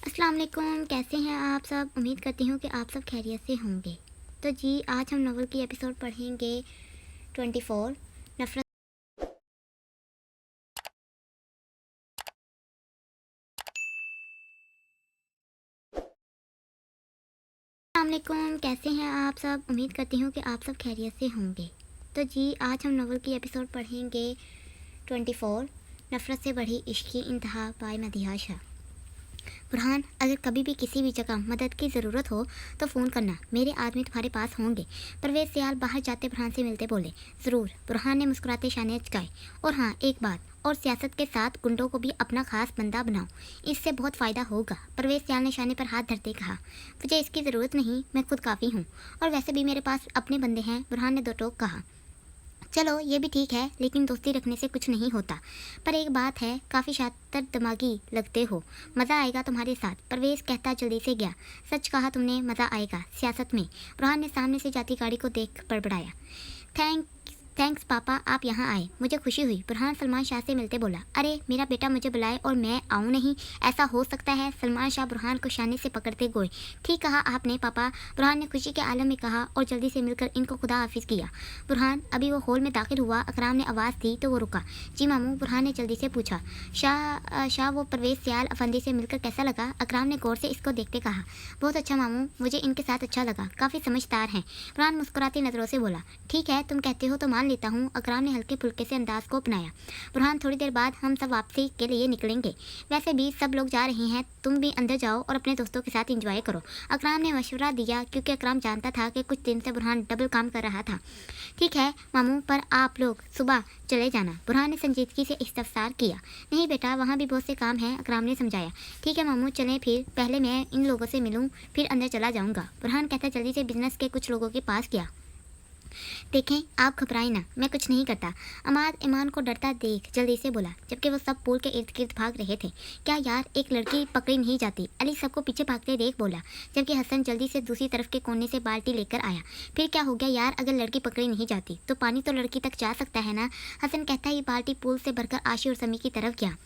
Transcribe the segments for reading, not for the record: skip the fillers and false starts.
अस्सलाम वालेकुम, कैसे हैं आप सब। उम्मीद करती हूँ कि आप सब खैरियत से होंगे। तो जी, आज हम नॉवल की एपिसोड पढ़ेंगे 24 नफरत। अस्सलाम वालेकुम, कैसे हैं आप सब। उम्मीद करती हूँ कि आप सब खैरियत से होंगे। तो जी, आज हम नॉवल की एपिसोड पढ़ेंगे 24 नफरत से बढ़ी इश्क की इंतहा बाय मदीहा शाह। बुरहान, अगर कभी भी किसी भी जगह मदद की ज़रूरत हो तो फ़ोन करना, मेरे आदमी तुम्हारे पास होंगे। परवेज़ सियाल बाहर जाते बुरहान से मिलते बोले। ज़रूर, बुरहान ने मुस्कुराते शाने चकाए। और हाँ, एक बात और, सियासत के साथ गुंडों को भी अपना खास बंदा बनाओ, इससे बहुत फ़ायदा होगा। परवेज़ सियाल ने शाने पर हाथ धरते कहा। मुझे इसकी ज़रूरत नहीं, मैं खुद काफ़ी हूँ, और वैसे भी मेरे पास अपने बंदे हैं, बुरहान ने दो टोक कहा। चलो ये भी ठीक है, लेकिन दोस्ती रखने से कुछ नहीं होता। पर एक बात है, काफ़ी शातिर दिमागी लगते हो, मज़ा आएगा तुम्हारे साथ, परवेज़ कहता जल्दी से गया। सच कहा तुमने, मज़ा आएगा सियासत में, बुरहान ने सामने से जाती गाड़ी को देख बड़बड़ाया। थैंक्स पापा, आप यहाँ आए, मुझे खुशी हुई, बुरहान सलमान शाह से मिलते बोला। अरे मेरा बेटा मुझे बुलाए और मैं आऊँ नहीं, ऐसा हो सकता है। सलमान शाह बुरहान को शाने से पकड़ते गोए। ठीक कहा आपने पापा, बुरहान ने खुशी के आलम में कहा और जल्दी से मिलकर इनको खुदा हाफिज़ किया। बुरहान अभी वो हॉल में दाखिल हुआ, अकराम ने आवाज़ दी तो वो रुका। जी मामू, बुरहान ने जल्दी से पूछा। शाह वो परवेज़ सियाल अफंदी से मिलकर कैसा लगा, अकराम ने गौर से इसको देखते कहा। बहुत अच्छा मामू, मुझे इनके साथ अच्छा लगा, काफ़ी समझदार हैं, बुरहान मुस्कुराती नज़रों से बोला। ठीक है, तुम कहते हो तो मान लेता हूँ, अकराम ने हल्के फुल्के से अंदाज को अपनाया। बुरहान, थोड़ी देर बाद हम सब वापसी के लिए निकलेंगे, वैसे भी सब लोग जा रहे हैं, तुम भी अंदर जाओ और अपने दोस्तों के साथ एंजॉय करो, अकराम ने मशवरा दिया, क्योंकि अकराम जानता था कि कुछ दिन से बुरहान डबल काम कर रहा था। ठीक है मामू, पर आप लोग सुबह चले जाना, बुरहान ने संजीदगी से इस्तफसार किया। नहीं बेटा, वहाँ भी बहुत से काम हैं, अकराम ने समझाया। ठीक है मामू, चलें फिर, पहले मैं इन लोगों से मिलूँ, फिर अंदर चला जाऊँगा, बुरहान कहता जल्दी से बिजनेस के कुछ लोगों के पास गया। देखें, आप घबराएं ना, मैं कुछ नहीं करता, अमाद ईमान को डरता देख जल्दी से बोला, जबकि वो सब पुल के इर्द गिर्द भाग रहे थे। क्या यार, एक लड़की पकड़ी नहीं जाती, अली सबको पीछे भागते देख बोला, जबकि हसन जल्दी से दूसरी तरफ के कोने से बाल्टी लेकर आया। फिर क्या हो गया यार, अगर लड़की पकड़ी नहीं जाती तो पानी तो लड़की तक जा सकता है ना, हसन कहता ही बाल्टी पुल से भरकर आशी और समी की तरफ गया।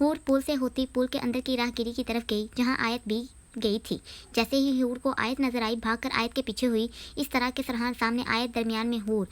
हूर पुल से होती पुल के अंदर की राहगीरी की तरफ गई, जहाँ आयत भी गई थी। जैसे ही हूर को आयत नजर आई, भागकर आयत के पीछे हुई। इस तरह के सरहान सामने आयत, दरमियान में हूर,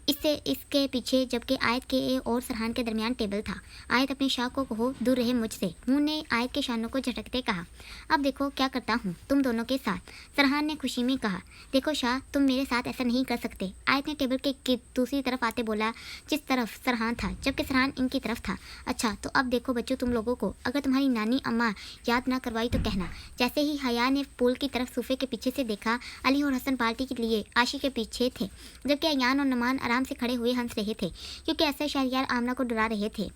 इससे इसके पीछे, जबकि आयत के और सरहान के दरमियान टेबल था। आयत अपने शाह को कहो, दूर रहे मुझसे, हूर ने आयत के शानों को झटकते कहा। अब देखो क्या करता हूँ तुम दोनों के साथ, सरहान ने खुशी में कहा। देखो शाह, तुम मेरे साथ ऐसा नहीं कर सकते, आयत ने टेबल के दूसरी तरफ आते बोला, जिस तरफ सरहान था, जबकि सरहान इनकी तरफ था। अच्छा तो अब देखो बच्चों, तुम लोगों को अगर तुम्हारी नानी अम्मा याद ना करवाई तो कहना। जैसे ही हया ने पुल की तरफ सोफे के पीछे से देखा, अली और हसन बाल्टी के लिए आशी के पीछे थे, जबकि अयान और नमान आराम से खड़े हुए हंस रहे थे, क्योंकि ऐसे शहरियार आमना को डरा रहे थे।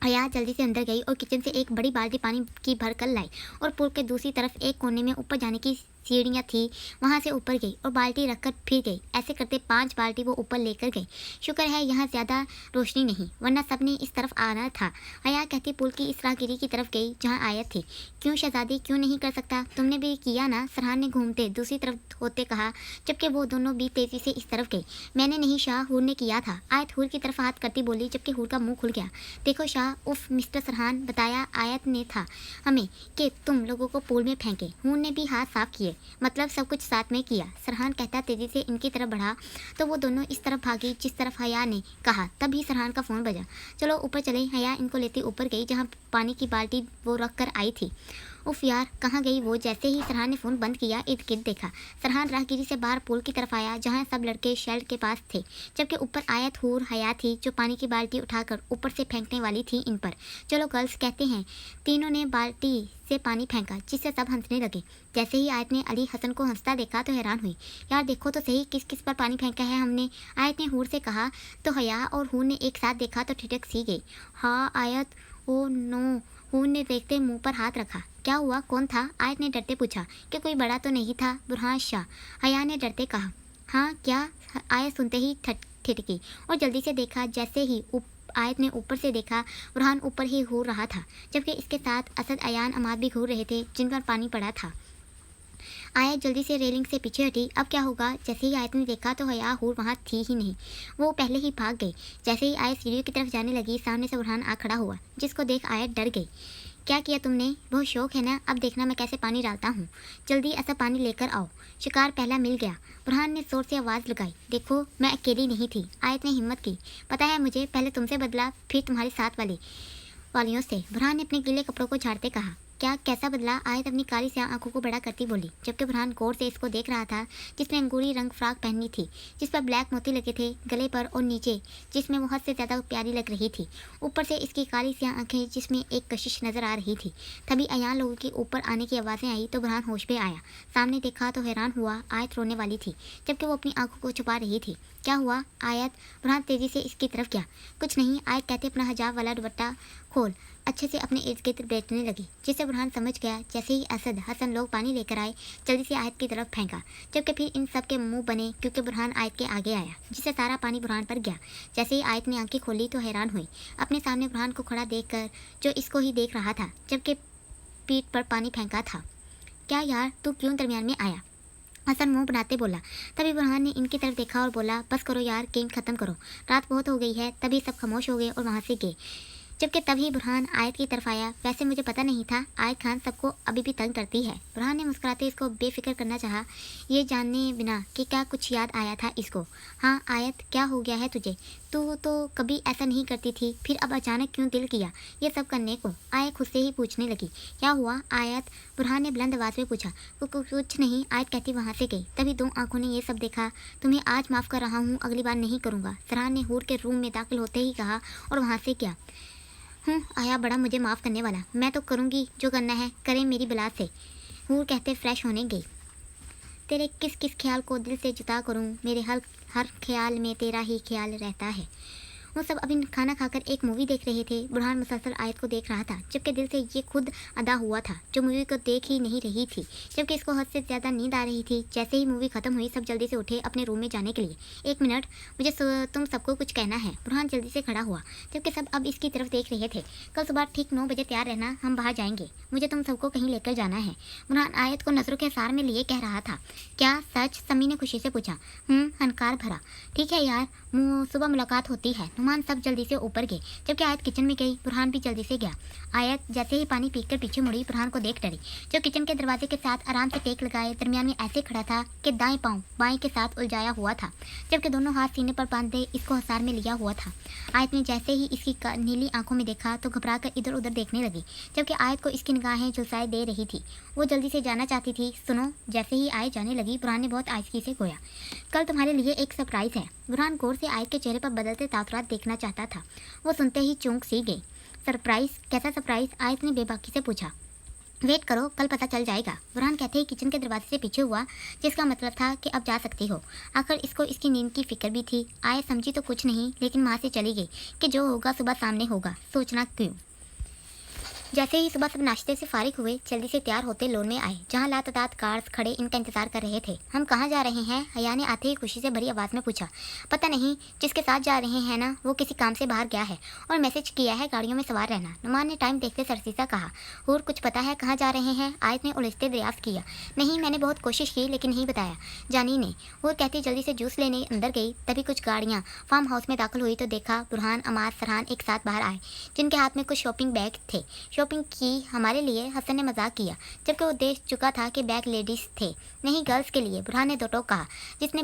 हया जल्दी से अंदर गई और किचन से एक बड़ी बाल्टी पानी की भर कर लाई, और पुल के दूसरी तरफ एक कोने में ऊपर जाने की सीढ़ियाँ थी, वहाँ से ऊपर गई और बाल्टी रखकर फिर गई। ऐसे करते 5 बाल्टी वो ऊपर लेकर गई। शुक्र है यहाँ ज़्यादा रोशनी नहीं, वरना सबने इस तरफ आना था। हया कहती पुल की इस राहगीरी की तरफ गई जहाँ आयत थी। क्यों शहजादी, क्यों नहीं कर सकता, तुमने भी किया ना, सरहान ने घूमते दूसरी तरफ होते कहा, जबकि वो दोनों भी तेज़ी से इस तरफ गई। मैंने नहीं शाह, हूर ने किया था, आयत हूर की तरफ हाथ करती बोली, जबकि हूर का मुँह खुल गया। देखो शाह, उफ मिस्टर सरहान, बताया आयत ने था हमें कि तुम लोगों को पूल में फेंके, हूर ने भी हाथ साफ किए, मतलब सब कुछ साथ में किया, सरहान कहता तेजी से इनकी तरफ बढ़ा, तो वो दोनों इस तरफ भागी जिस तरफ हया ने कहा। तभी सरहान का फ़ोन बजा। चलो ऊपर चले, हया इनको लेती ऊपर गई जहाँ पानी की बाल्टी वो रख कर आई थी। उफ यार, कहाँ गई वो। जैसे ही सरहान ने फ़ोन बंद किया, इर्द गिर्द देखा, सरहान राहगीरी से बाहर पुल की तरफ आया जहाँ सब लड़के शेल्ड के पास थे, जबकि ऊपर आयत हूर हया थी, जो पानी की बाल्टी उठाकर ऊपर से फेंकने वाली थी इन पर। चलो गर्ल्स, कहते हैं। तीनों ने बाल्टी से पानी फेंका, जिससे सब हंसने लगे। जैसे ही आयत ने अली हसन को हंसता देखा तो हैरान हुई। यार देखो तो सही, किस किस पर पानी फेंका है हमने, आयत ने हूर से कहा। तो हया और हूर ने एक साथ देखा तो ठिठक सी गई। हाँ आयत, ओ नो, हूर ने देखते मुंह पर हाथ रखा। क्या हुआ, कौन था, आयत ने डरते पूछा। कि कोई बड़ा तो नहीं था, बुरहान शाह, हया ने डरते कहा। हाँ क्या, आयत सुनते ही ठिठकी और जल्दी से देखा। जैसे ही आयत ने ऊपर से देखा, बुरहान ऊपर ही घूर रहा था, जबकि इसके साथ असद, अयान, अमाद भी घूर रहे थे, जिन पर पानी पड़ा था। आयत जल्दी से रेलिंग से पीछे हटी। अब क्या होगा। जैसे ही आयत ने देखा तो हया हूर वहाँ थी ही नहीं, वो पहले ही भाग गई। जैसे ही आयत सीढ़ियों की तरफ जाने लगी, सामने से बुरहान आ खड़ा हुआ, जिसको देख आयत डर गई। क्या किया तुमने? बहुत शौक है ना, अब देखना मैं कैसे पानी डालता हूँ। जल्दी ऐसा पानी लेकर आओ। शिकार पहला मिल गया। बुरहान ने जोर से आवाज़ लगाई। देखो मैं अकेली नहीं थी। आयत ने हिम्मत की। पता है मुझे, पहले तुमसे बदला फिर तुम्हारे साथ वालियों से। बुरहान ने अपने गीले कपड़ों को झाड़ते कहा। क्या? कैसा बदला? आयत अपनी काली से आंखों को बड़ा करती बोली, जबकि बुरहान गौर से इसको देख रहा था, जिसने अंगूरी रंग फ्रॉक पहनी थी, जिस पर ब्लैक मोती लगे थे गले पर और नीचे, जिसमें वो हद से ज़्यादा प्यारी लग रही थी। ऊपर से इसकी काली सी आंखें, जिसमें एक कशिश नजर आ रही थी। तभी अयान लोगों के ऊपर आने की आवाज़ें आई तो बुरहान होश में आया। सामने देखा तो हैरान हुआ, आयत रोने वाली थी, जबकि वो अपनी आंखों को छुपा रही थी। क्या हुआ आयत? बुरहान तेजी से इसकी तरफ गया। कुछ नहीं, आयत कहते अपना हिजाब वाला दुपट्टा खोल अच्छे से अपने इर्द गिर्द बैठने लगी, जिससे बुरहान समझ गया। जैसे ही असद हसन लोग पानी लेकर आए, जल्दी से आयत की तरफ फेंका, जबकि फिर इन सब के मुंह बने क्योंकि बुरहान आयत के आगे आया, जिससे सारा पानी बुरहान पर गया। जैसे ही आयत ने आंखें खोली तो हैरान हुई अपने सामने बुरहान को खड़ा देखकर, जो इसको ही देख रहा था, जबकि पीठ पर पानी फेंका था। क्या यार, तू क्यों दरमियान में आया? हसन मुंह बनाते बोला। तभी बुरहान ने इनकी तरफ देखा और बोला, बस करो यार, गेम खत्म करो, रात बहुत हो गई है। तभी सब खामोश हो गए और वहाँ से गए, जबकि तभी बुरहान आयत की तरफ आया। वैसे मुझे पता नहीं था आयत खान सबको अभी भी तंग करती है। बुरहान ने मुस्कुराते इसको बेफिक्र करना चाहा, ये जानने बिना कि क्या कुछ याद आया था इसको। हाँ आयत, क्या हो गया है तुझे? तू तो कभी ऐसा नहीं करती थी, फिर अब अचानक क्यों दिल किया ये सब करने को? आयत खुद से ही पूछने लगी। क्या हुआ आयत? बुरहान ने बुलंद आवाज़ में पूछा। कुछ नहीं, आयत कहती वहाँ से गई। तभी दो आंखों ने ये सब देखा। तुम्हें आज माफ़ कर रहा हूँ, अगली बार नहीं करूँगा, सरहान ने हूर के रूम में दाखिल होते ही कहा, और वहाँ से क्या आया बड़ा मुझे माफ़ करने वाला। मैं तो करूँगी जो करना है, करें मेरी बिला से, हूर कहते फ्रेश होने गई। तेरे किस किस ख्याल को दिल से जुदा करूँ, मेरे हर ख्याल में तेरा ही ख्याल रहता है। वो सब अभी खाना खाकर एक मूवी देख रहे थे। बुरहान मुसलसल आयत को देख रहा था, जबकि दिल से ये खुद अदा हुआ था, जो मूवी को देख ही नहीं रही थी, जबकि इसको हद से ज़्यादा नींद आ रही थी। जैसे ही मूवी खत्म हुई, सब जल्दी से उठे अपने रूम में जाने के लिए। एक मिनट, मुझे तुम सबको कुछ कहना है। बुरहान जल्दी से खड़ा हुआ, जबकि सब अब इसकी तरफ देख रहे थे। कल सुबह ठीक 9 बजे तैयार रहना, हम बाहर जाएंगे, मुझे तुम सबको कहीं लेकर जाना है। बुरहान आयत को नज़रों के सार में लिए कह रहा था। क्या सच? समी ने खुशी से पूछा। हनकार भरा। ठीक है यार, सुबह मुलाकात होती है। नुमान सब जल्दी से ऊपर गए, जबकि आयत किचन में गई। बुरहान भी जल्दी से गया। आयत जैसे ही पानी पीकर पीछे मुड़ी, बुरहान को देख डरी, जो किचन के दरवाजे के साथ आराम से टेक लगाए दरमियान में ऐसे खड़ा था कि दाएं पांव बाएं के साथ उलझाया हुआ था, जबकि दोनों हाथ सीने पर बांधे इसको हसार में लिया हुआ था। आयत ने जैसे ही इसकी नीली आंखों में देखा तो घबरा कर इधर उधर देखने लगी, जबकि आयत को इसकी निगाहें झुलसाए दे रही थी। वो जल्दी से जाना चाहती थी। सुनो, जैसे ही आयत जाने लगी, बुरहान ने बहुत आहिस्ती से गोया। कल तुम्हारे लिए एक सरप्राइज है। बुरहान गौर से आयत के चेहरे पर बदलते तासुरात देखना चाहता था। वो सुनते ही चौंक सी गई। सरप्राइज? कैसा सरप्राइज? आयत ने बेबाकी से पूछा। वेट करो, कल पता चल जाएगा। बुरहान कहते ही किचन के दरवाजे से पीछे हुआ, जिसका मतलब था कि अब जा सकती हो। आखिर इसको इसकी नींद की फिक्र भी थी। आयत समझी तो कुछ नहीं, लेकिन वहाँ से चली गई कि जो होगा सुबह सामने होगा, सोचना क्यों। जैसे ही सुबह सब नाश्ते से फारिग हुए, जल्दी से तैयार होते लोन में आए, जहाँ लातादाद कार्स खड़े इनका इंतजार कर रहे थे। हम कहाँ जा रहे हैं? हया ने आते ही खुशी से भरी आवाज़ में पूछा। पता नहीं, जिसके साथ जा रहे हैं ना, वो किसी काम से बाहर गया है और मैसेज किया है गाड़ियों में सवार रहना। नुमान ने टाइम देखते सरसीसा कहा। हूर कुछ पता है कहाँ जा रहे हैं? आयत ने उलझते दरियाफ्त किया। नहीं, मैंने बहुत कोशिश की लेकिन नहीं बताया जानी ने। हूर कहती जल्दी से जूस लेने अंदर गई। तभी कुछ गाड़ियाँ फार्म हाउस में दाखिल हुई तो देखा बुरहान, अमार, सरहान एक साथ बाहर आए, जिनके हाथ में कुछ शॉपिंग बैग थे। शॉपिंग की हमारे लिए? हसन ने मजाक किया, जबकि वो देख चुका था कि बैग लेडीज थे, नहीं गर्ल्स के लिए। बुरहान ने दो टोक कहा, जिसने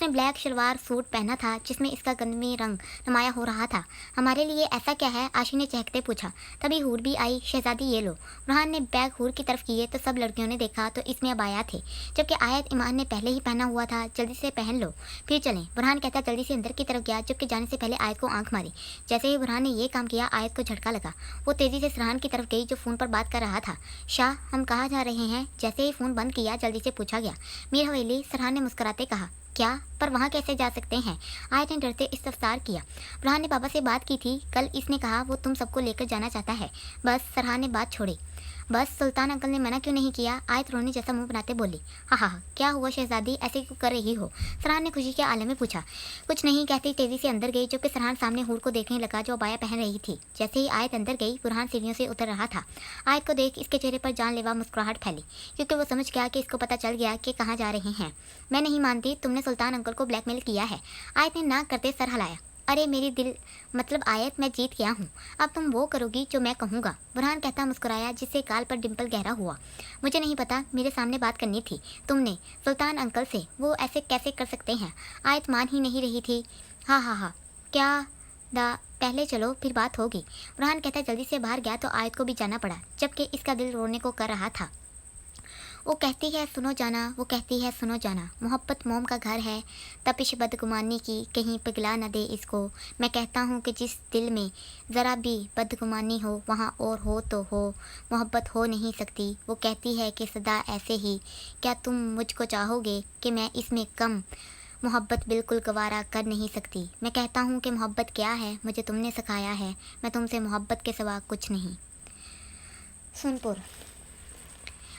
ब्लैक शलवार सूट पहना था, जिसमें इसका गंदमी रंग नुमाया हो रहा था। हमारे लिए ऐसा क्या है? आशी ने चहकते पूछा। तभी हूर भी आई। शहजादी ये लो। बुरहान ने बैग हूर की तरफ किए तो सब लड़कियों ने देखा तो इसमें अबाया थे, जबकि आयत ईमान ने पहले ही पहना हुआ था। जल्दी से पहन लो फिर चलें। बुरहान कहता जल्दी से अंदर की तरफ गया, जबकि जाने से पहले आयत को आंख मारी। जैसे ही बुरहान ने ये काम किया, आयत को झटका लगा। वो तेजी से सरहान की तरफ गई, जो फ़ोन पर बात कर रहा था। शाह, हम कहाँ जा रहे हैं? जैसे ही फ़ोन बंद किया, जल्दी से पूछा गया। मीर हवेली, सरहान ने मुस्कुराते कहा। क्या? पर वहाँ कैसे जा सकते हैं? आयत ने डरते इस्तफसार किया। बुरहान ने बाबा से बात की थी, कल इसने कहा वो तुम सबको लेकर जाना चाहता है। बस, सरहान ने बात छोड़ी। बस सुल्तान अंकल ने मना क्यों नहीं किया? आयत रोने जैसा मुंह बनाते बोली। हाँ, क्या हुआ शहजादी, ऐसे क्यों कर रही हो? फरहान ने खुशी के आलम में पूछा। कुछ नहीं कहती तेजी से अंदर गई, जबकि फरहान सामने हूर को देखने लगा जो अबाया पहन रही थी। जैसे ही आयत अंदर गई, फरहान सीढ़ियों से उतर रहा था। आयत को देख इसके चेहरे पर जानलेवा मुस्कुराहट फैली, क्योंकि वो समझ गया कि इसको पता चल गया कि कहाँ जा रहे हैं। मैं नहीं मानती तुमने सुल्तान अंकल को ब्लैकमेल किया है। आयत ने ना करते सर हिलाया। अरे मेरी दिल मतलब आयत, मैं जीत गया हूँ, अब तुम वो करोगी जो मैं कहूँगा, बुरहान कहता मुस्कुराया, जिससे गाल पर डिंपल गहरा हुआ। मुझे नहीं पता, मेरे सामने बात करनी थी तुमने सुल्तान अंकल से, वो ऐसे कैसे कर सकते हैं? आयत मान ही नहीं रही थी। हाँ, क्या दा पहले चलो फिर बात होगी। बुरहान कहता जल्दी से बाहर गया तो आयत को भी जाना पड़ा, जबकि इसका दिल रोने को कर रहा था। वो कहती है सुनो जाना, वो कहती है सुनो जाना, मोहब्बत मोम का घर है, तपिश बदगुमानी की कहीं पिघला न दे इसको। मैं कहता हूँ कि जिस दिल में ज़रा भी बदगुमानी हो वहाँ और हो तो हो, मोहब्बत हो नहीं सकती। वो कहती है कि सदा ऐसे ही, क्या तुम मुझको चाहोगे कि मैं इसमें कम मोहब्बत बिल्कुल गवारा कर नहीं सकती। मैं कहता हूँ कि मोहब्बत क्या है मुझे तुमने सिखाया है, मैं तुमसे मोहब्बत के सिवा कुछ नहीं। सुनपुर।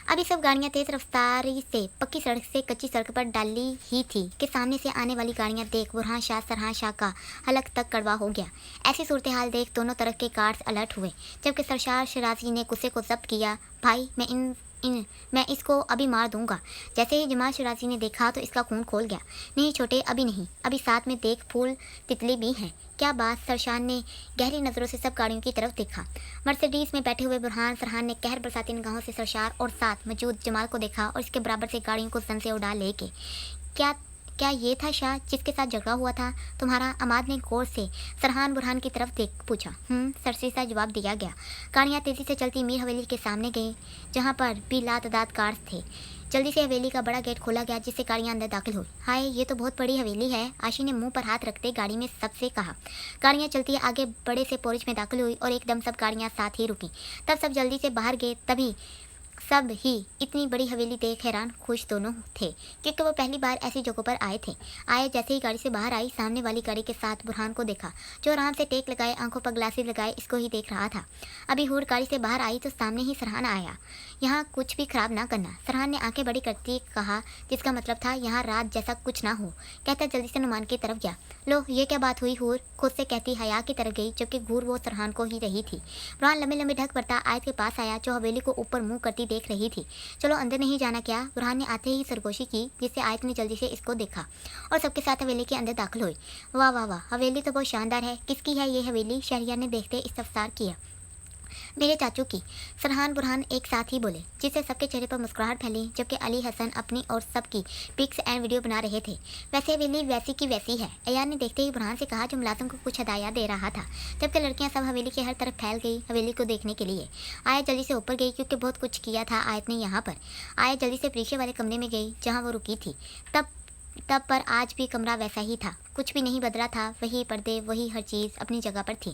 अभी सब गाड़ियाँ तेज रफ्तारी से पक्की सड़क से कच्ची सड़क पर डाली ही थी कि सामने से आने वाली गाड़ियाँ देख बुरहान शाह सरहान शाह का हलक तक कड़वा हो गया। ऐसी सूरत हाल देख दोनों तरफ के कार्स अलर्ट हुए, जबकि सरशार शराजी ने गुस्से को जब्त किया। भाई मैं इसको अभी मार दूंगा। जैसे ही जमाल शराजी ने देखा तो इसका खून खोल गया। नहीं छोटे, अभी नहीं, अभी साथ में देख फूल तितली भी हैं। क्या बात? सरशान ने गहरी नज़रों से सब गाड़ियों की तरफ देखा। मर्सिडीज में बैठे हुए बुरहान सरहान ने कहर बरसाती निगाहों से सरशार और साथ मौजूद जमाल को देखा और इसके बराबर से गाड़ियों को सन से उड़ा लेके। क्या क्या ये था शाह जिसके साथ झगड़ा हुआ था तुम्हारा? अमाद ने गौर से सरहान बुरहान की तरफ देख पूछा। सरसे सा जवाब दिया गया। गाड़ियाँ तेज़ी से चलती मीर हवेली के सामने गई, जहाँ पर भी लातदाद कार्स थे। जल्दी से हवेली का बड़ा गेट खोला गया, जिससे गाड़ियाँ अंदर दाखिल हुई। हाय, ये तो बहुत बड़ी हवेली है, आशी ने मुंह पर हाथ रखते गाड़ी में सबसे कहा। गाड़ियाँ चलती आगे बड़े से पोरिच में दाखिल हुई और एकदम सब गाड़ियाँ साथ ही रुकी। तब सब जल्दी से बाहर गए। तभी सब ही इतनी बड़ी हवेली देख हैरान खुश दोनों थे, क्योंकि वो पहली बार ऐसी जगहों पर आए जैसे ही गाड़ी से बाहर आई, सामने वाली गाड़ी के साथ बुरहान को देखा, जो आराम से टेक लगाए आंखों पर ग्लासेस लगाए इसको ही देख रहा था। अभी हूर गाड़ी से बाहर आई तो सामने ही सरहान आया। यहाँ कुछ भी खराब ना करना, सरहान ने आंखें बड़ी करती कहा, जिसका मतलब था यहाँ रात जैसा कुछ ना हो। कहता जल्दी से नुमान की तरफ गया। लो, ये क्या बात हुई? हूर खुद से कहती हया की तरफ गई, जबकि घूर वो सरहान को ही रही थी। बुरहान लंबे लंबे ढक पड़ता आयत के पास आया, जो हवेली को ऊपर मुंह करती देख रही थी। चलो अंदर नहीं जाना क्या? बुरहान ने आते ही सरगोशी की, जिससे आयत ने जल्दी से इसको देखा और सबके साथ हवेली के अंदर दाखिल हुई। वाह वाह वाह, हवेली तो बहुत शानदार है। किसकी है ये हवेली? शहरियार ने देखते इस्तफसार किया। मेरे चाचू की, सरहान बुरहान एक साथ ही बोले, जिससे सबके चेहरे पर मुस्कुराहट फैली, जबकि अली हसन अपनी और सबकी पिक्स एंड वीडियो बना रहे थे। वैसे हवेली वैसी की वैसी है, अयार ने देखते ही बुरहान से कहा, जो मुलाजिम को कुछ हदायत दे रहा था, जबकि लड़कियां सब हवेली के हर तरफ फैल गई हवेली को देखने के लिए। आयत जल्दी से ऊपर गई, क्योंकि बहुत कुछ किया था आयत ने यहाँ पर। आयत जल्दी से पीछे वाले कमरे में गई जहाँ वो रुकी थी। तब पर आज भी कमरा वैसा ही था, कुछ भी नहीं बदला था। वही पर्दे, वही हर चीज़ अपनी जगह पर थी।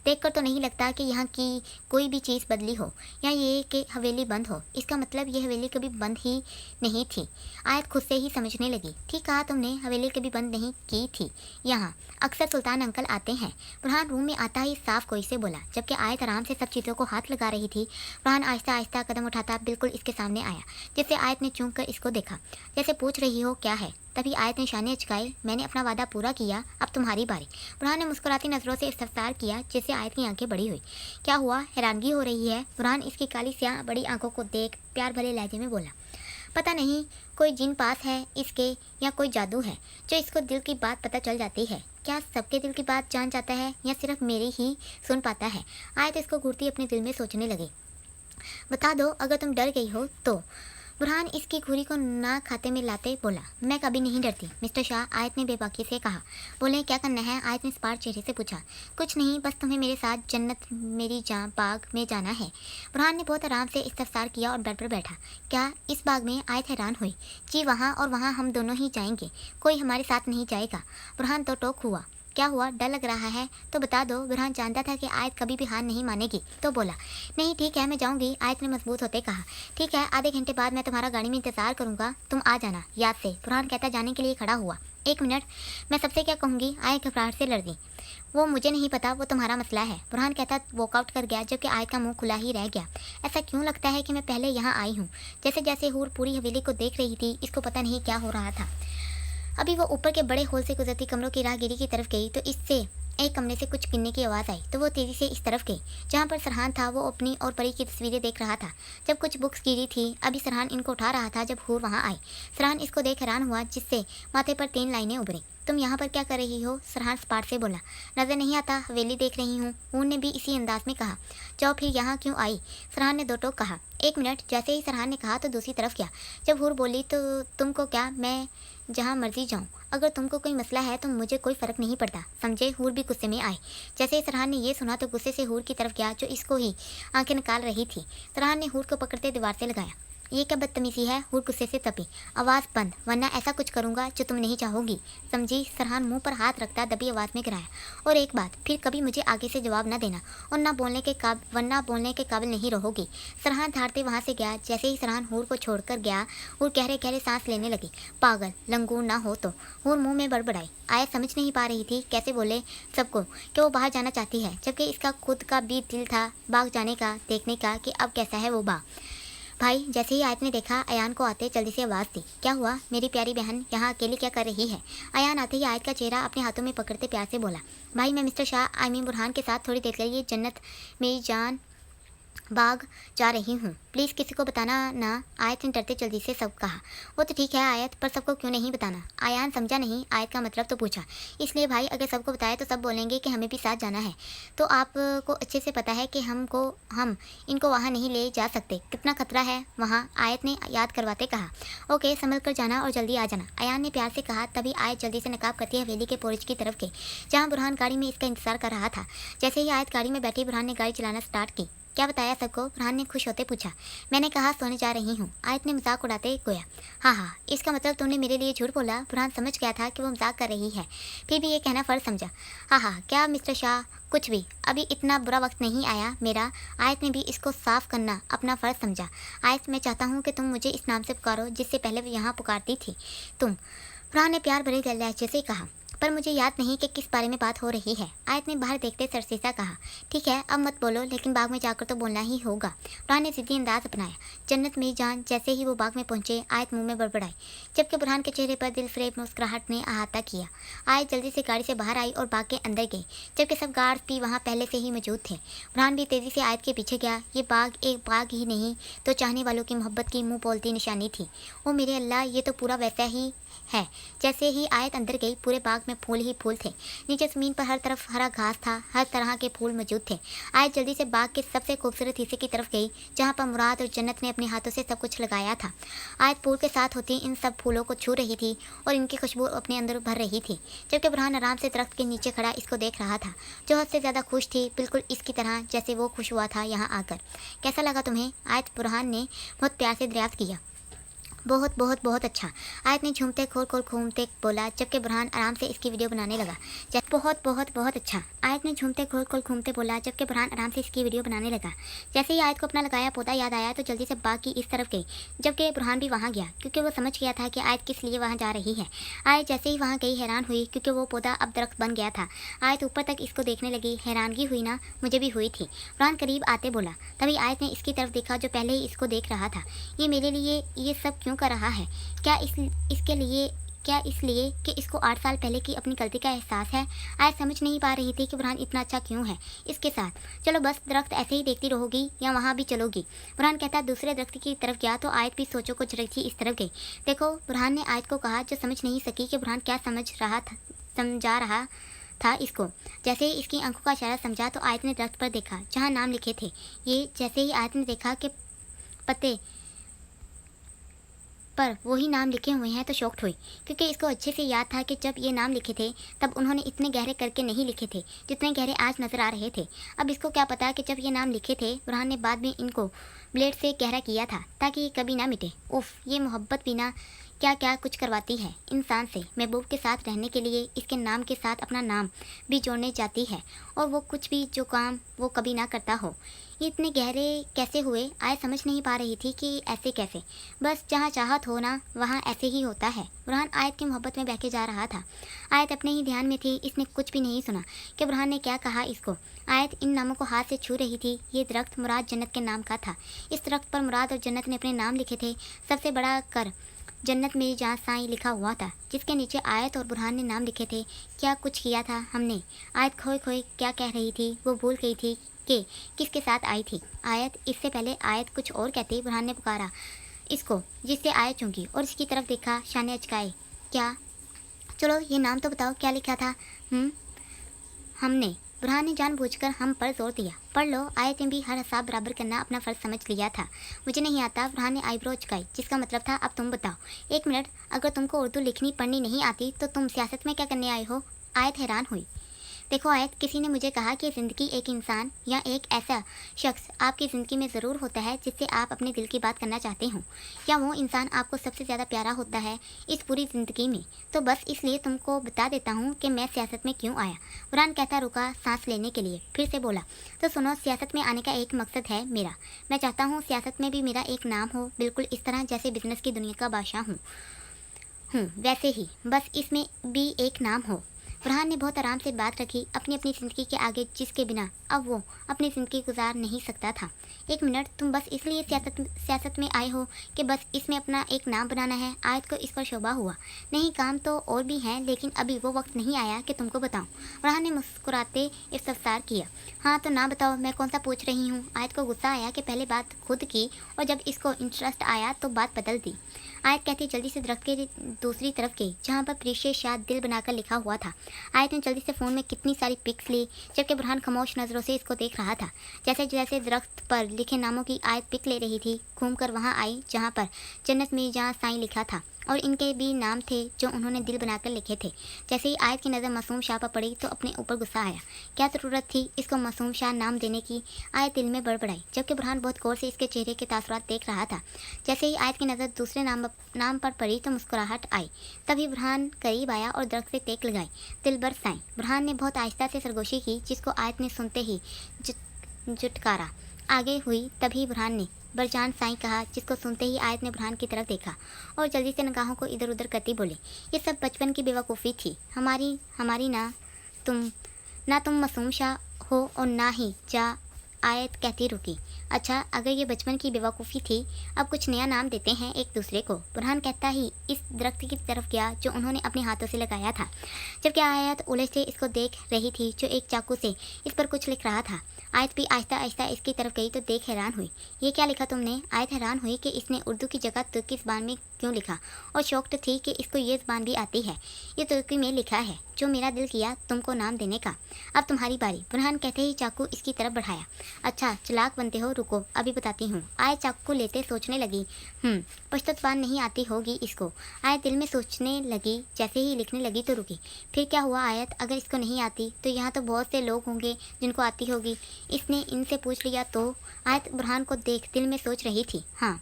देखकर तो नहीं लगता कि यहाँ की कोई भी चीज़ बदली हो या ये कि हवेली बंद हो। इसका मतलब ये हवेली कभी बंद ही नहीं थी। आयत खुद से ही समझने लगी। ठीक कहा तुमने, हवेली कभी बंद नहीं की थी। यहाँ अक्सर सुल्तान अंकल आते हैं। बुरहान रूम में आता ही साफ कोई से बोला, जबकि आयत आराम से सब चीज़ों को हाथ लगा रही थी। बुरहान आहिस्ता आहिस्ता कदम उठाता बिल्कुल इसके सामने आया, जिससे आयत ने चूक कर इसको देखा, जैसे पूछ रही हो क्या है। तभी आयत ने शाने अचकाए, मैंने अपना वादा पूरा किया, अब तुम्हारी बारी। बुरहान ने मुस्कुराती नज़रों से इस्तफसार किया, जिससे आयत की आंखें बड़ी हुई। क्या हुआ? हैरानगी हो रही है? बुरहान इसकी काली स्याह बड़ी आंखों को देख प्यार भरे लहजे में बोला, पता नहीं कोई जिन पास है इसके या कोई जादू है जो इसको दिल की बात पता चल जाती है। क्या सबके दिल की बात जान जाता है या सिर्फ मेरी ही सुन पाता है? आयत इसको घूरती अपने दिल में सोचने लगी। बता दो अगर तुम डर गई हो तो। बुरहान इसकी घुरी को ना खाते में लाते बोला, मैं कभी नहीं डरती मिस्टर शाह, आयत ने बेबाकी से कहा। बोले क्या करना है? आयत ने स्पार्ट चेहरे से पूछा। कुछ नहीं, बस तुम्हें मेरे साथ जन्नत मेरी बाग में जाना है। बुरहान ने बहुत आराम से इस्तफसार किया और बेड पर बैठा। क्या इस बाग में? आयत हैरान हुई। जी वहाँ, और वहाँ हम दोनों ही जाएंगे, कोई हमारे साथ नहीं जाएगा। बुरहान तो टोक हुआ। क्या हुआ? डर लग रहा है तो बता दो। बुरहान जानता था कि आयत कभी भी हार नहीं मानेगी, तो बोला, नहीं ठीक है मैं जाऊंगी। आयत ने मजबूत होते कहा, ठीक है आधे घंटे बाद मैं तुम्हारा गाड़ी में इंतजार करूंगा, तुम आ जाना याद से। बुरहान कहता जाने के लिए खड़ा हुआ। एक मिनट, मैं सबसे क्या कहूँगी? आयत घबराहट से लड़ गई। वो मुझे नहीं पता, वो तुम्हारा मसला है। बुरहान कहता वॉकआउट कर गया जबकि आयत का मुंह खुला ही रह गया। ऐसा क्यों लगता है कि मैं पहले यहाँ आई हूँ। जैसे जैसे हूर पूरी हवेली को देख रही थी, इसको पता नहीं क्या हो रहा था। अभी वो ऊपर के बड़े हॉल से गुजरती कमरों की राहगीरी की तरफ गई तो इससे एक कमरे से कुछ गिनने की आवाज़ आई तो वो तेज़ी से इस तरफ गई जहाँ पर सरहान था। वो अपनी और परी की तस्वीरें देख रहा था जब कुछ बुक्स गिरी थी। अभी सरहान इनको उठा रहा था जब हूर वहाँ आई। सरहान इसको देख हैरान हुआ जिससे माथे पर 3 लाइनें उभरी। तुम यहाँ पर क्या कर रही हो? सरहान स्पार्ट से बोला। नज़र नहीं आता, हवेली देख रही हूँ। हूर ने भी इसी अंदाज में कहा। जाओ फिर यहाँ क्यों आई? सरहान ने दो टोक कहा। 1 मिनट। जैसे ही सरहान ने कहा तो दूसरी तरफ गया। जब हूर बोली तो तुमको क्या, मैं जहाँ मर्जी जाऊँ, अगर तुमको कोई मसला है तो मुझे कोई फ़र्क नहीं पड़ता, समझे? हूर भी गुस्से में आए। जैसे ही सरहान ने ये सुना तो गुस्से से हूर की तरफ गया जो इसको ही आंखें निकाल रही थी। सरहान ने हूर को पकड़ते दीवार से लगाया। ये क्या बदतमीजी है? हूर गुस्से से तपी। आवाज़ बंद, वरना ऐसा कुछ करूँगा जो तुम नहीं चाहोगी, समझी? सरहान मुंह पर हाथ रखता दबी आवाज़ में गिराया। और एक बात, फिर कभी मुझे आगे से जवाब न देना और वरना बोलने के काबिल नहीं रहोगी। सरहान धारते वहाँ से गया। जैसे ही सरहान हूर को छोड़कर गया, हूर गहरे गहरे सांस लेने लगी। पागल लंगूर ना हो तो, हूर मुंह में बड़बड़ाई। आया समझ नहीं पा रही थी कैसे बोले सबको कि वो बाहर जाना चाहती है जबकि इसका खुद का भी दिल था बाग जाने का, देखने का कि अब कैसा है वो बाग। भाई, जैसे ही आयत ने देखा अयान को आते जल्दी से आवाज़ दी। क्या हुआ मेरी प्यारी बहन, यहाँ अकेली क्या कर रही है? अयान आते ही आयत का चेहरा अपने हाथों में पकड़ते प्यार से बोला। भाई, मैं mister Shah I mean Burhan के साथ थोड़ी देर के लिए जन्नत मेरी जान बाग जा रही हूँ, प्लीज़ किसी को बताना ना। आयत ने डरते जल्दी से सब कहा। वो तो ठीक है आयत, पर सबको क्यों नहीं बताना? आयान समझा नहीं आयत का मतलब तो पूछा। इसलिए भाई, अगर सबको बताया तो सब बोलेंगे कि हमें भी साथ जाना है। तो आपको अच्छे से पता है कि हम इनको वहाँ नहीं ले जा सकते, कितना खतरा है वहाँ, आयत ने याद करवाते कहा। ओके, संभल कर जाना और जल्दी आ जाना, अयान ने प्यार से कहा। तभी आयत जल्दी से नकाब करती हवेली के पोर्च की तरफ गई जहाँ बुरहान गाड़ी में इसका इंतजार कर रहा था। जैसे ही आयत गाड़ी में बैठी, बुरहान ने गाड़ी चलाना स्टार्ट की। क्या बताया सबको? बुरहान ने खुश होते पूछा। मैंने कहा सोने जा रही हूँ, आयत ने मजाक उड़ाते गोया। हाँ, इसका मतलब तुमने मेरे लिए झूठ बोला? बुरहान समझ गया था कि वो मजाक कर रही है, फिर भी ये कहना फ़र्ज समझा। हाँ, क्या मिस्टर शाह? कुछ भी, अभी इतना बुरा वक्त नहीं आया मेरा। आयत ने भी इसको साफ करना अपना फ़र्ज समझा। आयत, मैं चाहता हूँ कि तुम मुझे इस नाम से पुकारो जिससे पहले यहाँ पुकारती थी तुम, बुरहान ने प्यार भरे लहजे से कहा। पर मुझे याद नहीं कि किस बारे में बात हो रही है, आयत ने बाहर देखते सरसेसा कहा। ठीक है, अब मत बोलो, लेकिन बाग में जाकर तो बोलना ही होगा। बुरहान ने ज़िद्दी अंदाज अपनाया। जन्नत मेरी जान। जैसे ही वो बाग में पहुंचे, आयत मुंह में बड़बड़ाई जबकि बुरहान के चेहरे पर दिल फरेब मुस्कुराहट ने अहाता किया। आयत जल्दी से गाड़ी से बाहर आई और बाग के अंदर गई जबकि सब गार्ड्स भी वहाँ पहले से ही मौजूद थे। बुरहान भी तेज़ी से आयत के पीछे गया। ये बाग एक बाग ही नहीं तो चाहने वालों की मोहब्बत की मुँह बोलती निशानी थी। ओ मेरे अल्लाह, ये तो पूरा वैसा ही है। जैसे ही आयत अंदर गई, पूरे बाग में फूल ही फूल थे। नीचे ज़मीन पर हर तरफ हरा घास था, हर तरह के फूल मौजूद थे। आयत जल्दी से बाग के सबसे खूबसूरत हिस्से की तरफ गई जहाँ पर मुराद और जन्नत ने अपने हाथों से सब कुछ लगाया था। आयत फूल के साथ होती इन सब फूलों को छू रही थी और इनकी खुशबू अपने अंदर भर रही थी जबकि बुरहान आराम से दरख्त के नीचे खड़ा इसको देख रहा था जो हद से ज़्यादा खुश थी, बिल्कुल इसकी तरह जैसे वो खुश हुआ था यहाँ आकर। कैसा लगा तुम्हें? आयत बुरहान ने बहुत प्यार से दरियाफ्त किया। बहुत बहुत बहुत अच्छा, आयत ने झूमते खोल घूमते बोला जबकि बुरहान आराम से इसकी वीडियो बनाने लगा। बहुत बहुत बहुत अच्छा, आयत ने झूमते खोल घूमते बोला जबकि बुरहान आराम से इसकी वीडियो बनाने लगा। जैसे ही आयत को अपना लगाया पौधा याद आया तो जल्दी से बाग की इस तरफ गई जबकि बुरहान भी वहाँ गया क्योंकि वो समझ गया था कि आयत किस लिए वहाँ जा रही है। आयत जैसे ही वहाँ गई हैरान हुई क्योंकि वो पौधा अब दरख्त बन गया था। आयत ऊपर तक इसको देखने लगी। हैरानगी हुई ना? मुझे भी हुई थी, बुरहान करीब आते बोला। तभी आयत ने इसकी तरफ देखा जो पहले ही इसको देख रहा था। ये मेरे लिए ये सब क्यों कर रहा है? क्या इसलिए कि इसको 8 साल पहले की अपनी गलती का एहसास है? आयत समझ नहीं पा रही थी कि बुरहान इतना अच्छा क्यों है इसके साथ। चलो बस, दरख्त ऐसे ही देखती रहोगी या वहाँ भी चलोगी? बुरहान कहता दूसरे दरख्त की तरफ गया तो आयत भी सोचो कुछ रखी इस तरफ गई। देखो, बुरहान ने आयत को कहा जो समझ नहीं सकी कि बुरहान क्या समझा रहा था इसको। जैसे ही इसकी आंखों का इशारा समझा तो आयत ने दरख्त पर देखा जहाँ नाम लिखे थे। ये जैसे ही आयत ने देखा कि पत्ते पर वही नाम लिखे हुए हैं तो शॉक्ड हुई क्योंकि इसको अच्छे से याद था कि जब ये नाम लिखे थे तब उन्होंने इतने गहरे करके नहीं लिखे थे जितने गहरे आज नज़र आ रहे थे। अब इसको क्या पता कि जब ये नाम लिखे थे बुरहान ने बाद में इनको ब्लेड से गहरा किया था ताकि ये कभी ना मिटे। उफ, ये मोहब्बत भी ना क्या क्या कुछ करवाती है इंसान से। महबूब के साथ रहने के लिए इसके नाम के साथ अपना नाम भी जोड़ने जाती है, और वो कुछ भी जो काम वो कभी ना करता हो। ये इतने गहरे कैसे हुए, आयत समझ नहीं पा रही थी कि ऐसे कैसे। बस जहाँ चाहत हो ना वहाँ ऐसे ही होता है। बुरहान आयत की मोहब्बत में बहके जा रहा था। आयत अपने ही ध्यान में थी, इसने कुछ भी नहीं सुना कि बुरहान ने क्या कहा इसको। आयत इन नामों को हाथ से छू रही थी। ये दरख्त मुराद जन्नत के नाम का था। इस दरख्त पर मुराद और जन्नत ने अपने नाम लिखे थे। सबसे बड़ा कर जन्नत मेरी जहाँ साईं लिखा हुआ था, जिसके नीचे आयत और बुरहान ने नाम लिखे थे। क्या कुछ किया था हमने। आयत खोए खोए क्या कह रही थी वो भूल गई थी कि किसके साथ आई थी आयत। इससे पहले आयत कुछ और कहती, बुरहान ने पुकारा इसको, जिससे आयत चौंकी और इसकी तरफ देखा। शाने अचकाए, क्या, चलो ये नाम तो बताओ, क्या लिखा था। हमने। बुरहान ने जानबूझकर हम पर जोर दिया। पढ़ लो। आयत ने भी हर हिसाब बराबर करना अपना फ़र्ज समझ लिया था। मुझे नहीं आता। बुरहान ने आईब्रो चुकाई, जिसका मतलब था अब तुम बताओ। एक मिनट, अगर तुमको उर्दू लिखनी पढ़नी नहीं आती तो तुम सियासत में क्या करने आए हो। आयत हैरान हुई। देखो आयत, किसी ने मुझे कहा कि ज़िंदगी एक इंसान या एक ऐसा शख्स आपकी ज़िंदगी में ज़रूर होता है जिससे आप अपने दिल की बात करना चाहते हो, या वो इंसान आपको सबसे ज़्यादा प्यारा होता है इस पूरी ज़िंदगी में। तो बस इसलिए तुमको बता देता हूँ कि मैं सियासत में क्यों आया। बुरहान कहता रुका सांस लेने के लिए, फिर से बोला, तो सुनो, सियासत में आने का एक मकसद है मेरा। मैं चाहता हूँ सियासत में भी मेरा एक नाम हो, बिल्कुल इस तरह जैसे बिजनेस की दुनिया का बादशाह हूँ वैसे ही, बस इसमें भी एक नाम हो। बुरहान ने बहुत आराम से बात रखी, अपनी अपनी ज़िंदगी के आगे जिसके बिना अब वो अपनी ज़िंदगी गुजार नहीं सकता था। एक मिनट, तुम बस इसलिए सियासत में आए हो कि बस इसमें अपना एक नाम बनाना है। आयत को इस पर शोभा हुआ। नहीं, काम तो और भी हैं, लेकिन अभी वो वक्त नहीं आया कि तुमको बताऊं। बुरहान ने मुस्कुराते इस्तफसार किया। हाँ तो ना बताओ, मैं कौन सा पूछ रही हूँ। आयत को गुस्सा आया कि पहले बात खुद की और जब इसको इंटरेस्ट आया तो बात बदल दी। आयत कहती जल्दी से दरख्त के दूसरी तरफ गई, जहाँ पर प्रीशियस शाद दिल बनाकर लिखा हुआ था। आयत ने जल्दी से फ़ोन में कितनी सारी पिक्स ली, जबकि बुरहान खामोश नज़रों से इसको देख रहा था। जैसे जैसे दरख्त पर लिखे नामों की आयत पिक ले रही थी, घूमकर वहाँ आई जहाँ पर जन्नत में जहाँ साईं लिखा था, और इनके भी नाम थे जो उन्होंने दिल बनाकर लिखे थे। जैसे ही आयत की नज़र मासूम शाह पर पड़ी तो अपने ऊपर गुस्सा आया। क्या ज़रूरत थी इसको मासूम शाह नाम देने की। आयत दिल में बड़बड़ाई, जबकि बुरहान बहुत गौर से इसके चेहरे के तासुरात देख रहा था। जैसे ही आयत की नज़र दूसरे नाम पर पड़ी तो मुस्कुराहट आई। तभी बुरहान करीब आया और दरख्त से टेक लगाई। दिलबर साईं। बुरहान ने बहुत आहिस्ता से सरगोशी की, जिसको आयत ने सुनते ही जुटकारा। आगे हुई तभी बुरहान ने बरजान साईं कहा, जिसको सुनते ही आयत ने बुरहान की तरफ देखा और जल्दी से निगाहों को इधर उधर करती बोली, ये सब बचपन की बेवकूफ़ी थी हमारी ना तुम मासूम शाह हो और ना ही जा। आयत कहती रुकी। अच्छा, अगर ये बचपन की बेवकूफ़ी थी, अब कुछ नया नाम देते हैं एक दूसरे को। बुरहान कहता ही इस दरख्त की तरफ गया जो उन्होंने अपने हाथों से लगाया था, जबकि आयत उलझ से इसको देख रही थी जो एक चाकू से इस पर कुछ लिख रहा था। आयत भी आहिस्ता आहिस्ता इसकी तरफ गई तो देख हैरान हुई। ये क्या लिखा तुमने। आयत हैरान हुई कि इसने उर्दू की जगह तुर्की ज़बान में क्यों लिखा, और शौक़ थी कि इसको ये ज़बान भी आती है। ये तुर्की में लिखा है, जो मेरा दिल किया तुमको नाम देने का। अब तुम्हारी बारी। बुरहान कहते ही चाकू इसकी तरफ बढ़ाया। अच्छा चालाक बनते हो, रुको अभी बताती हूँ। आयत चाकू लेते सोचने लगी, पश्तो ज़बान नहीं आती होगी इसको। आयत दिल में सोचने लगी। जैसे ही लिखने लगी तो रुकी। फिर क्या हुआ आयत, अगर इसको नहीं आती तो यहाँ तो बहुत से लोग होंगे जिनको आती होगी। इसने इनसे पूछ लिया तो। आयत बुरहान को देख दिल में सोच रही थी। हाँ।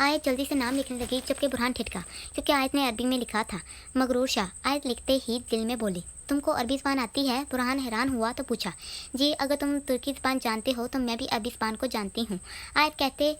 आयत जल्दी से नाम लिखने लगी, जबकि बुरहान ठिठका, क्योंकि आयत ने अरबी में लिखा था मगरूर शाह। आयत लिखते ही दिल में बोली, तुमको अरबी ज़बान आती है। बुरहान हैरान हुआ तो पूछा, जी अगर तुम तुर्की ज़बान जानते हो तो मैं भी अरबी ज़बान को जानती हूँ। आयत कहते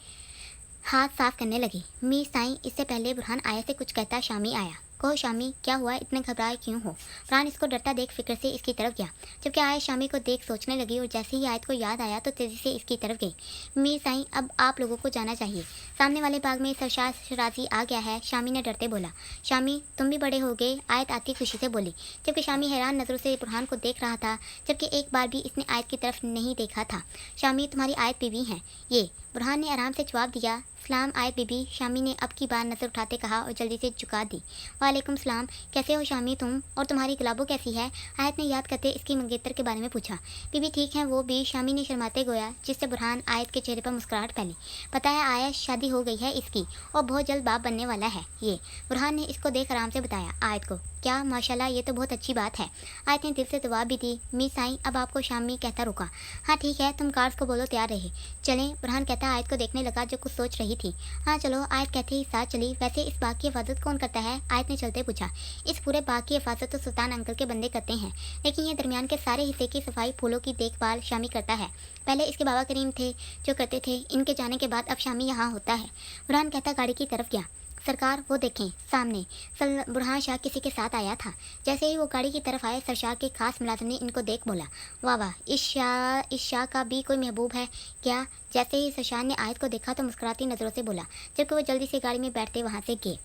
हाथ साफ करने लगी। मीर साईं। इससे पहले बुरहान आया से कुछ कहता शामी आया। कहो शामी, क्या हुआ, इतने घबराए क्यों हो। बुरहान इसको डरता देख फिक्र से इसकी तरफ गया, जबकि आयत शामी को देख सोचने लगी और जैसे ही आयत को याद आया तो तेज़ी से इसकी तरफ गई। मीर साईं, अब आप लोगों को जाना चाहिए, सामने वाले बाग में सरशार शराजी आ गया है। शामी ने डरते बोला। शामी तुम भी बड़े हो गए, आयत आती खुशी से बोली, जबकि शामी हैरान नज़रों से बुरहान को देख रहा था, जबकि एक बार भी इसने आयत की तरफ नहीं देखा था। शामी तुम्हारी आयत बीवी हैं ये। बुरहान ने आराम से जवाब दिया। सलाम आयत बीबी। शामी ने अब की बार नज़र उठाते कहा और जल्दी से झुका दी। वालेकुम सलाम, कैसे हो शामी तुम, और तुम्हारी गुलाबो कैसी है? आयत ने याद करते इसकी मंगेतर के बारे में पूछा। बीबी ठीक है वो भी, शामी ने शर्माते गोया, जिससे बुरहान आयत के चेहरे पर मुस्कुराहट फैली। पता है आयत, शादी हो गई है इसकी और बहुत जल्द बाप बनने वाला है ये। बुरहान ने इसको देख आराम से बताया आयत को। क्या माशाल्लाह, ये तो बहुत अच्छी बात है। आयत ने दिल से दुआ भी दी। मी साईं, अब आपको शामी कहता रुका। हाँ ठीक है, तुम कार्ड्स को बोलो तैयार रहे। चलें, बुरहान कहता आयत को देखने लगा जो कुछ सोच रही थी। हाँ चलो, आयत कहते ही साथ चली। वैसे इस बाग की हिफाजत कौन करता है? आयत ने चलते पूछा। इस पूरे बाग की हिफाजत तो सुल्तान अंकल के बंदे करते हैं, लेकिन ये दरमियान के सारे हिस्से की सफाई, फूलों की देखभाल शामी करता है। पहले इसके बाबा करीम थे जो करते थे, इनके जाने के बाद अब शामी यहाँ होता है। बुरहान कहता गाड़ी की तरफ गया। सरकार वो देखें सामने। बुरहान शाह किसी के साथ आया था। जैसे ही वो गाड़ी की तरफ आए, सरशाह के खास मुलाजिम ने इनको देख बोला, वाह वाह, इस शाह का भी कोई महबूब है क्या? जैसे ही सरशाह ने आयत को देखा तो मुस्कुराती नज़रों से बोला, जबकि वो जल्दी से गाड़ी में बैठते वहाँ से गए।